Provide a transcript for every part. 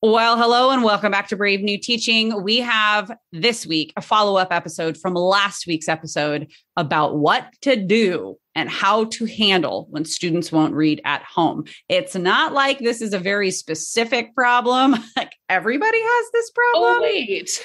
Well, hello and welcome back to Brave New Teaching. We have this week a follow-up episode from last week's episode about what to do and how to handle when students won't read at home. It's not like this is a very specific problem. Like everybody has this problem. Oh, wait.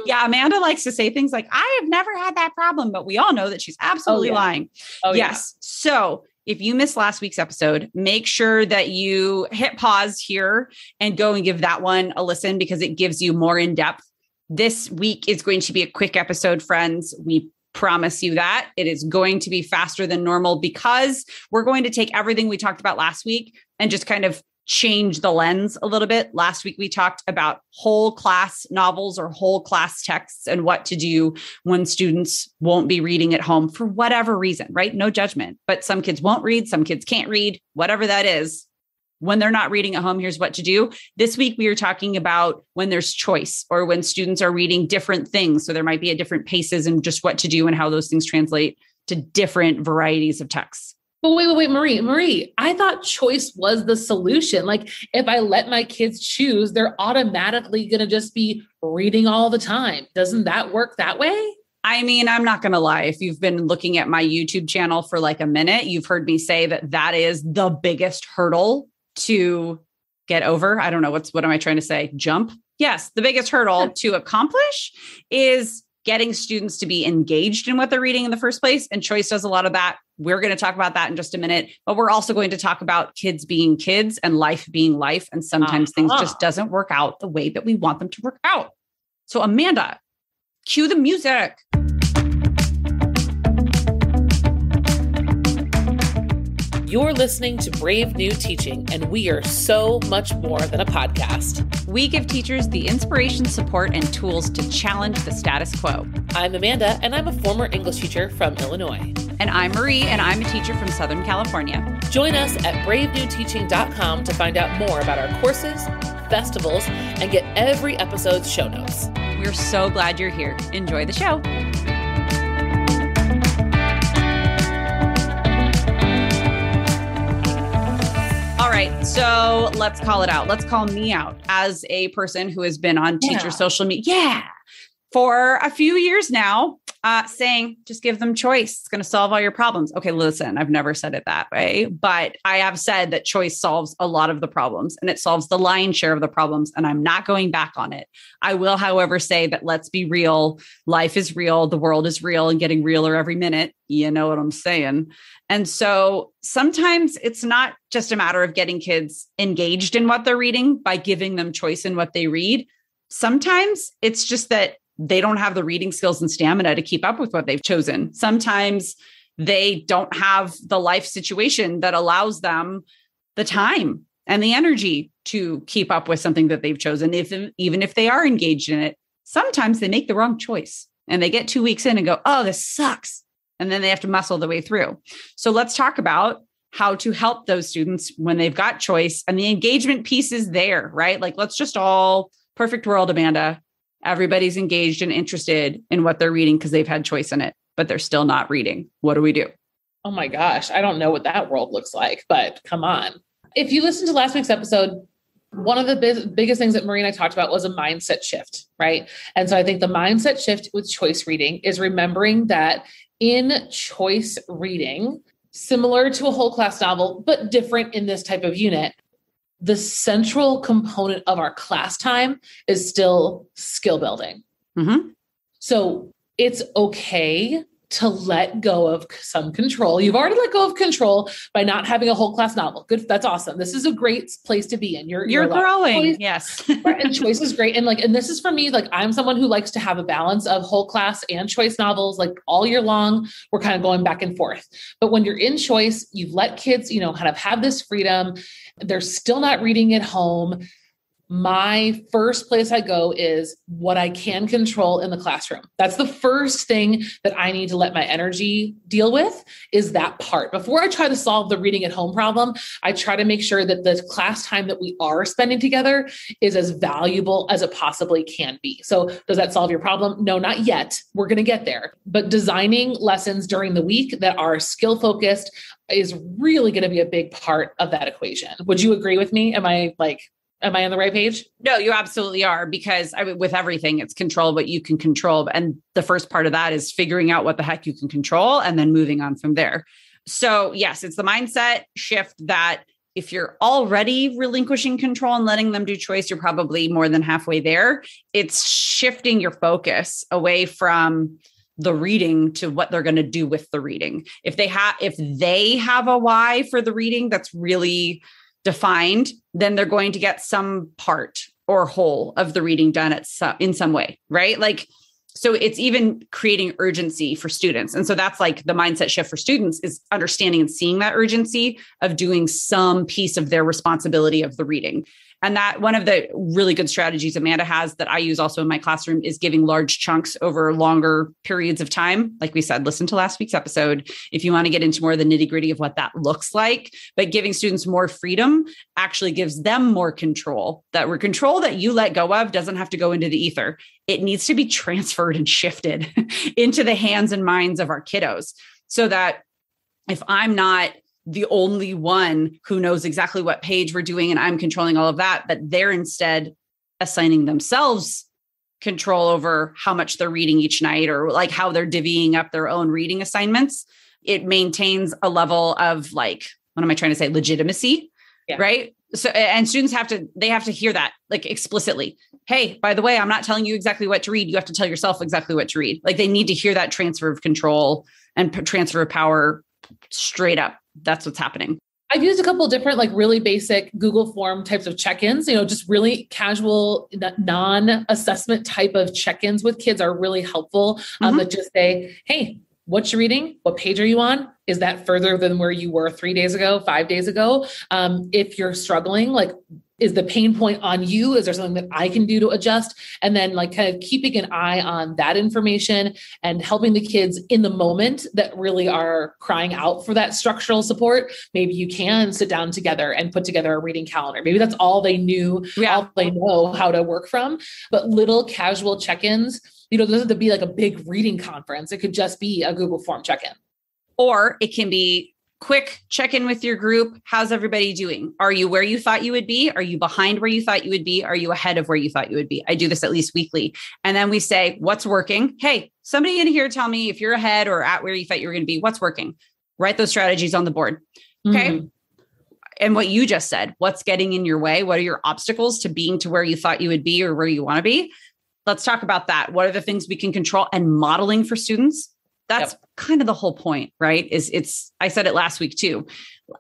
Yeah, Amanda likes to say things like, I have never had that problem, but we all know that she's absolutely lying. Oh, yes. Yeah. So if you missed last week's episode, make sure that you hit pause here and go and give that one a listen because it gives you more in depth. This week is going to be a quick episode, friends. We promise you that. It is going to be faster than normal because we're going to take everything we talked about last week and just kind of change the lens a little bit. Last week, we talked about whole class novels or whole class texts and what to do when students won't be reading at home for whatever reason, right? No judgment, but some kids won't read, some kids can't read, whatever that is. When they're not reading at home, here's what to do. This week, we are talking about when there's choice or when students are reading different things. So there might be at different paces and just what to do and how those things translate to different varieties of texts. But wait, Marie, I thought choice was the solution. Like if I let my kids choose, they're automatically going to just be reading all the time. Doesn't that work that way? I mean, I'm not going to lie. If you've been looking at my YouTube channel for like a minute, you've heard me say that that is the biggest hurdle to get over. I don't know. What am I trying to say? Jump? Yes. The biggest hurdle to accomplish is getting students to be engaged in what they're reading in the first place. And Choice does a lot of that. We're going to talk about that in just a minute, but we're also going to talk about kids being kids and life being life. And sometimes things just doesn't work out the way that we want them to work out. So Amanda, cue the music. You're listening to Brave New Teaching, and we are so much more than a podcast. We give teachers the inspiration, support, and tools to challenge the status quo. I'm Amanda, and I'm a former English teacher from Illinois. And I'm Marie, and I'm a teacher from Southern California. Join us at bravenewteaching.com to find out more about our courses, festivals, and get every episode's show notes. We're so glad you're here. Enjoy the show. All right, so let's call it out. Let's call me out as a person who has been on teacher social media for a few years now, saying, just give them choice. It's going to solve all your problems. Okay, listen, I've never said it that way, but I have said that choice solves a lot of the problems and it solves the lion's share of the problems. And I'm not going back on it. I will, however, say that let's be real. Life is real. The world is real and getting realer every minute. You know what I'm saying? And so sometimes it's not just a matter of getting kids engaged in what they're reading by giving them choice in what they read. Sometimes it's just that they don't have the reading skills and stamina to keep up with what they've chosen. Sometimes they don't have the life situation that allows them the time and the energy to keep up with something that they've chosen. Even if they are engaged in it, sometimes they make the wrong choice and they get 2 weeks in and go, oh, this sucks. And then they have to muscle the way through. So let's talk about how to help those students when they've got choice and the engagement piece is there, right? Like, let's just all perfect world, Amanda. Everybody's engaged and interested in what they're reading because they've had choice in it, but they're still not reading. What do we do? Oh my gosh. I don't know what that world looks like, but come on. If you listen to last week's episode, one of the biggest things that Marie and I talked about was a mindset shift, right? And so I think the mindset shift with choice reading is remembering that in choice reading, similar to a whole class novel, but different in this type of unit, the central component of our class time is still skill building. Mm-hmm. So it's okay to let go of some control. You've already let go of control by not having a whole class novel. Good. That's awesome. This is a great place to be in. You're growing. Yes. Right? And choice is great. And this is for me, I'm someone who likes to have a balance of whole class and choice novels, all year long. We're kind of going back and forth. But when you're in choice, you've let kids, kind of have this freedom. They're still not reading at home. My first place I go is what I can control in the classroom. That's the first thing that I need to let my energy deal with, is that part. Before I try to solve the reading at home problem, I try to make sure that the class time that we are spending together is as valuable as it possibly can be. So does that solve your problem? No, not yet. We're going to get there. But designing lessons during the week that are skill focused is really going to be a big part of that equation. Would you agree with me? Am I Am I on the right page? No, you absolutely are, because with everything, it's control what you can control. And the first part of that is figuring out what the heck you can control and then moving on from there. So yes, it's the mindset shift that if you're already relinquishing control and letting them do choice, you're probably more than halfway there. It's shifting your focus away from the reading to what they're going to do with the reading. If they have a why for the reading that's really defined, then they're going to get some part or whole of the reading done in some way, right? Like, so it's even creating urgency for students. And so that's like the mindset shift for students is understanding and seeing that urgency of doing some piece of their responsibility of the reading. And that one of the really good strategies Amanda has that I use also in my classroom is giving large chunks over longer periods of time. Like we said, listen to last week's episode if you want to get into more of the nitty gritty of what that looks like. But giving students more freedom actually gives them more control. That control that you let go of doesn't have to go into the ether. It needs to be transferred and shifted into the hands and minds of our kiddos, so that if I'm not the only one who knows exactly what page we're doing and I'm controlling all of that, but they're instead assigning themselves control over how much they're reading each night, or like how they're divvying up their own reading assignments. It maintains a level of like, what am I trying to say? Legitimacy, right? So, and students have to hear that like explicitly. Hey, by the way, I'm not telling you exactly what to read. You have to tell yourself exactly what to read. Like they need to hear that transfer of control and transfer of power straight up. That's what's happening. I've used a couple of different, like really basic Google form types of check-ins, just really casual, non-assessment type of check-ins with kids are really helpful. That just say, hey, what you reading? What page are you on? Is that further than where you were 3 days ago, 5 days ago? If you're struggling, like, is the pain point on you? Is there something that I can do to adjust? And then like kind of keeping an eye on that information and helping the kids in the moment that really are crying out for that structural support. Maybe you can sit down together and put together a reading calendar. Maybe that's all they knew, all they know how to work from, but little casual check-ins, it doesn't have to be like a big reading conference. It could just be a Google form check-in. Or it can be quick check-in with your group. How's everybody doing? Are you where you thought you would be? Are you behind where you thought you would be? Are you ahead of where you thought you would be? I do this at least weekly. And then we say, what's working? Hey, somebody in here, tell me if you're ahead or at where you thought you were going to be. What's working? Write those strategies on the board. Okay. Mm-hmm. And what you just said, what's getting in your way? What are your obstacles to being to where you thought you would be or where you want to be? Let's talk about that. What are the things we can control and modeling for students? That's kind of the whole point, right? I said it last week too,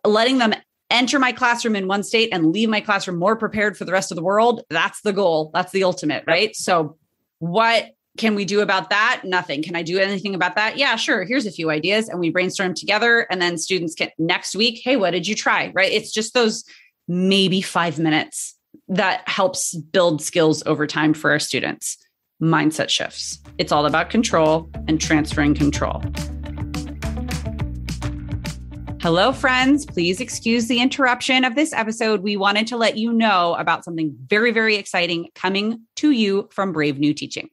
letting them enter my classroom in one state and leave my classroom more prepared for the rest of the world. That's the goal. That's the ultimate, right? So what can we do about that? Nothing. Can I do anything about that? Yeah, sure. Here's a few ideas. And we brainstorm together. And then students can next week, hey, what did you try? Right? It's just those maybe 5 minutes that helps build skills over time for our students. Mindset shifts. It's all about control and transferring control. Hello, friends. Please excuse the interruption of this episode. We wanted to let you know about something very, very exciting coming to you from Brave New Teaching.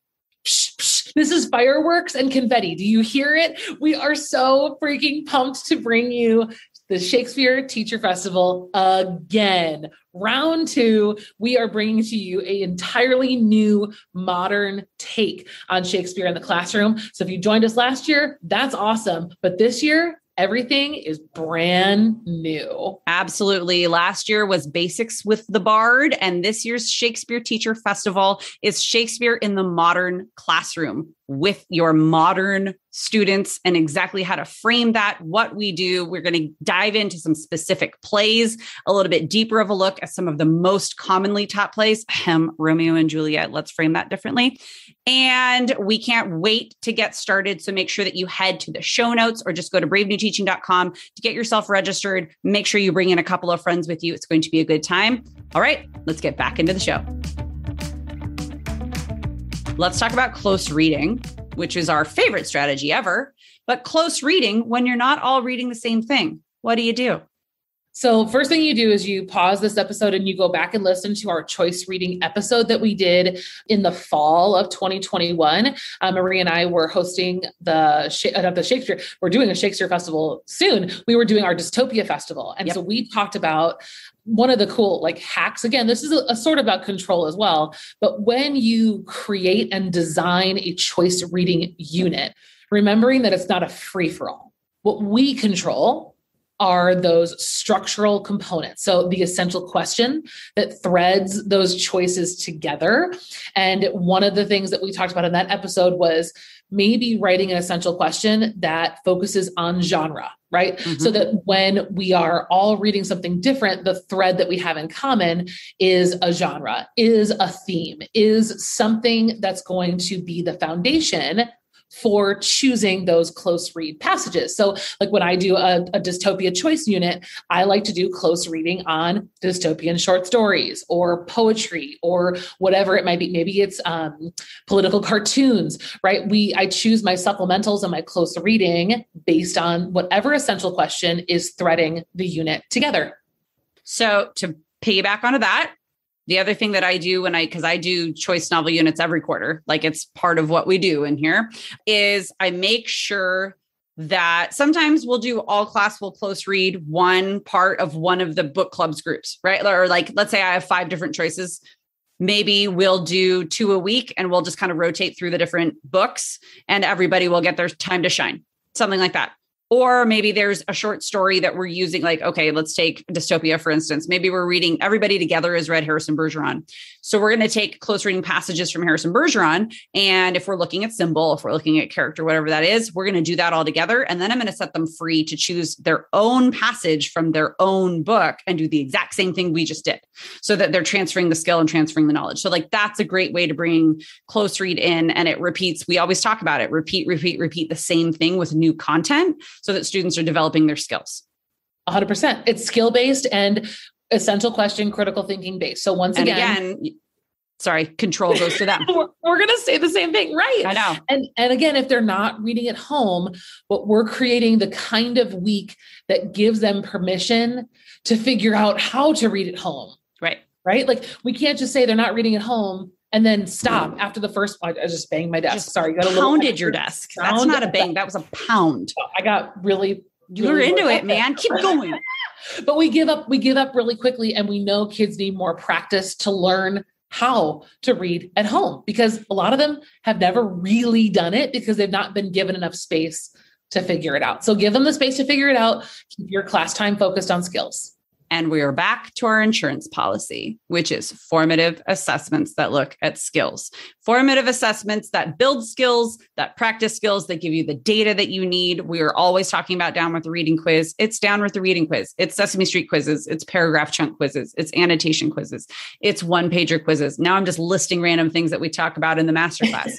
This is fireworks and confetti. Do you hear it? We are so freaking pumped to bring you the Shakespeare Teacher Festival again. Round 2, we are bringing to you an entirely new modern take on Shakespeare in the classroom. So if you joined us last year, that's awesome. But this year, everything is brand new. Absolutely. Last year was Basics with the Bard, and this year's Shakespeare Teacher Festival is Shakespeare in the modern classroom with your modern students and exactly how to frame that, what we do. We're going to dive into some specific plays, a little bit deeper of a look at some of the most commonly taught plays, Romeo and Juliet. Let's frame that differently. And we can't wait to get started. So make sure that you head to the show notes or just go to bravenewteaching.com to get yourself registered. Make sure you bring in a couple of friends with you. It's going to be a good time. All right, let's get back into the show. Let's talk about close reading, which is our favorite strategy ever. But close reading, when you're not all reading the same thing, what do you do? So first thing you do is you pause this episode and you go back and listen to our choice reading episode that we did in the fall of 2021. Marie and I were hosting the Shakespeare. We're doing a Shakespeare festival soon. We were doing our Dystopia Festival. And so we talked about one of the cool hacks. Again, this is a sort of about control as well. But when you create and design a choice reading unit, remembering that it's not a free-for-all. What we control are those structural components. So the essential question that threads those choices together. And one of the things that we talked about in that episode was maybe writing an essential question that focuses on genre, right? Mm-hmm. So that when we are all reading something different, the thread that we have in common is a genre, is a theme, is something that's going to be the foundation for choosing those close read passages. So when I do a dystopia choice unit, I like to do close reading on dystopian short stories or poetry or whatever it might be. Maybe it's political cartoons, right? I choose my supplementals and my close reading based on whatever essential question is threading the unit together. So to piggyback onto that, the other thing that I do because I do choice novel units every quarter, it's part of what we do in here, is I make sure that sometimes we'll do all class, we'll close read one part of one of the book club's groups, right? Or let's say I have 5 different choices. Maybe we'll do 2 a week and we'll just kind of rotate through the different books and everybody will get their time to shine, something like that. Or maybe there's a short story that we're using, okay, let's take Dystopia, for instance. Maybe we're reading, everybody together has read Harrison Bergeron. So we're going to take close reading passages from Harrison Bergeron. And if we're looking at symbol, if we're looking at character, whatever that is, we're going to do that all together. And then I'm going to set them free to choose their own passage from their own book and do the exact same thing we just did, so that they're transferring the skill and transferring the knowledge. So that's a great way to bring close read in, and it repeats. We always talk about it, repeat the same thing with new content, so that students are developing their skills. 100%. It's skill-based and essential question, critical thinking based. So control goes to them. We're going to say the same thing, right? I know. And again, if they're not reading at home, but we're creating the kind of week that gives them permission to figure out how to read at home. Right. Right. We can't just say they're not reading at home and then stop after the first. I just banged my desk. Sorry. You pounded your desk. That's not a bang. That was a pound. I got really you were into it, man. Keep going. But we give up really quickly. And we know kids need more practice to learn how to read at home, because a lot of them have never really done it because they've not been given enough space to figure it out. So give them the space to figure it out. Keep your class time focused on skills. And we are back to our insurance policy, which is formative assessments that look at skills, formative assessments that build skills, that practice skills, that give you the data that you need. We are always talking about Down with the Reading quiz. It's Down with the Reading quiz. It's Sesame Street quizzes. It's paragraph chunk quizzes. It's annotation quizzes. It's one-pager quizzes. Now I'm just listing random things that we talk about in the masterclass.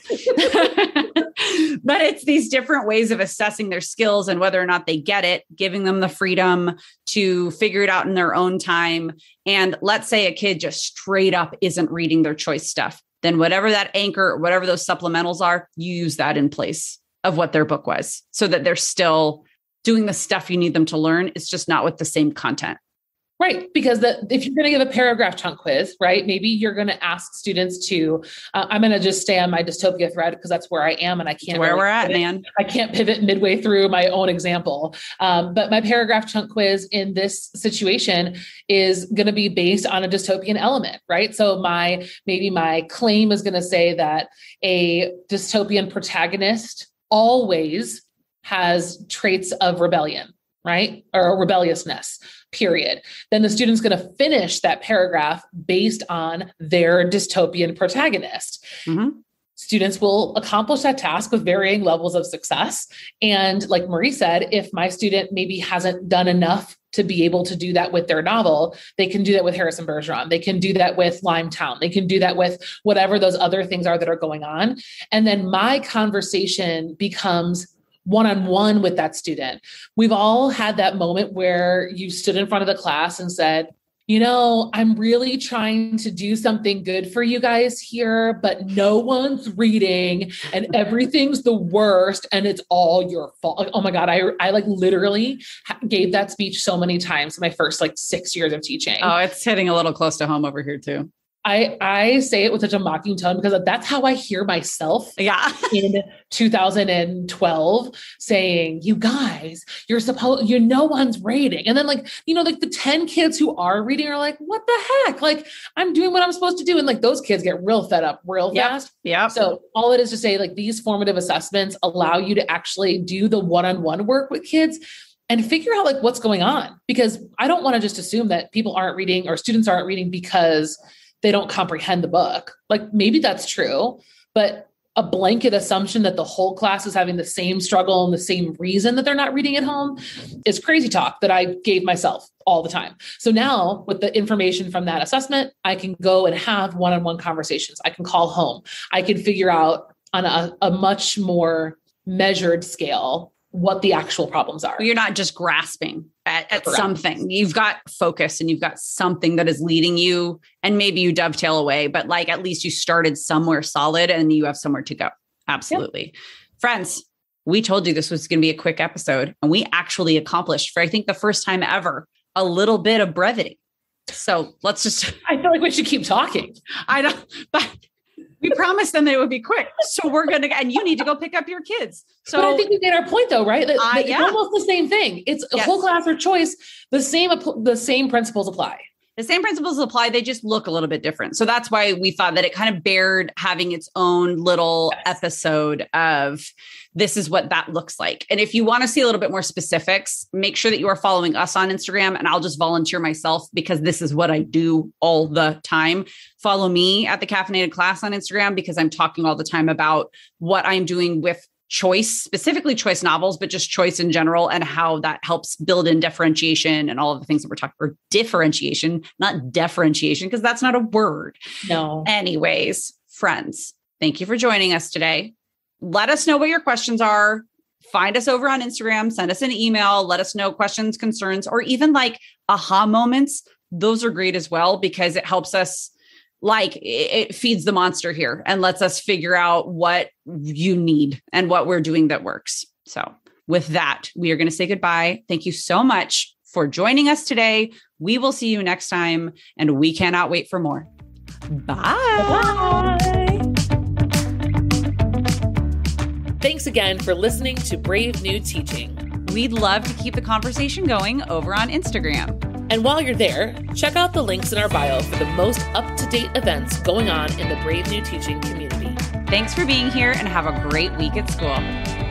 But it's these different ways of assessing their skills and whether or not they get it, giving them the freedom to figure it out in their own time. And let's say a kid just straight up isn't reading their choice stuff. Then whatever that anchor or whatever those supplementals are, you use that in place of what their book was, so that they're still doing the stuff you need them to learn. It's just not with the same content. Right. Because if you're going to give a paragraph chunk quiz, right, maybe you're going to ask students to, I'm going to just stay on my dystopia thread because that's where I am and I can't. Where we're at, man. I can't pivot midway through my own example. But my paragraph chunk quiz in this situation is going to be based on a dystopian element, right? So maybe my claim is going to say that a dystopian protagonist always has traits of rebellion, right? Or rebelliousness, period. Then the student's going to finish that paragraph based on their dystopian protagonist. Mm-hmm. Students will accomplish that task with varying levels of success. And like Marie said, if my student maybe hasn't done enough to be able to do that with their novel, they can do that with Harrison Bergeron. They can do that with Limetown. They can do that with whatever those other things are that are going on. And then my conversation becomes one-on-one with that student. We've all had that moment where you stood in front of the class and said, I'm really trying to do something good for you guys here, but no one's reading and everything's the worst and it's all your fault. Oh my God. I like literally gave that speech so many times in my first like 6 years of teaching. Oh, it's hitting a little close to home over here too. I say it with such a mocking tone because that's how I hear myself in 2012 saying, you guys, no one's reading. And then like the 10 kids who are reading are like, what the heck? Like I'm doing what I'm supposed to do. And like those kids get real fed up real fast. Yeah. So all it is to say like these formative assessments allow you to actually do the one-on-one work with kids and figure out like what's going on, because I don't want to just assume that people aren't reading or students aren't reading because they don't comprehend the book. Like maybe that's true, but a blanket assumption that the whole class is having the same struggle and the same reason that they're not reading at home is crazy talk that I gave myself all the time. So now with the information from that assessment, I can go and have one-on-one conversations. I can call home. I can figure out on a much more measured scale what the actual problems are. You're not just grasping at something. You've got focus and you've got something that is leading you, and maybe you dovetail away, but like at least you started somewhere solid and you have somewhere to go. Absolutely. Yep. Friends, we told you this was going to be a quick episode, and we actually accomplished, for I think the first time ever, a little bit of brevity. So let's just... I feel like we should keep talking. I don't, but we promised them that it would be quick. So we're going to, and you need to go pick up your kids. So but I think we made our point though, right? It's almost the same thing. It's a whole class or choice. The same principles apply. The same principles apply. They just look a little bit different. So that's why we thought that it kind of bared having its own little episode of this is what that looks like. And if you want to see a little bit more specifics, make sure that you are following us on Instagram, and I'll just volunteer myself because this is what I do all the time. Follow me at The Caffeinated Class on Instagram because I'm talking all the time about what I'm doing with choice, specifically choice novels, but just choice in general, and how that helps build in differentiation and all of the things that we're talking about. Differentiation, not differentiation, because that's not a word. No. Anyways, friends, thank you for joining us today. Let us know what your questions are. Find us over on Instagram, send us an email, let us know questions, concerns, or even like aha moments. Those are great as well, because it helps us, like it feeds the monster here and lets us figure out what you need and what we're doing that works. So with that, we are going to say goodbye. Thank you so much for joining us today. We will see you next time, and we cannot wait for more. Bye. Bye. Thanks again for listening to Brave New Teaching. We'd love to keep the conversation going over on Instagram. And while you're there, check out the links in our bio for the most up-to-date events going on in the Brave New Teaching community. Thanks for being here, and have a great week at school.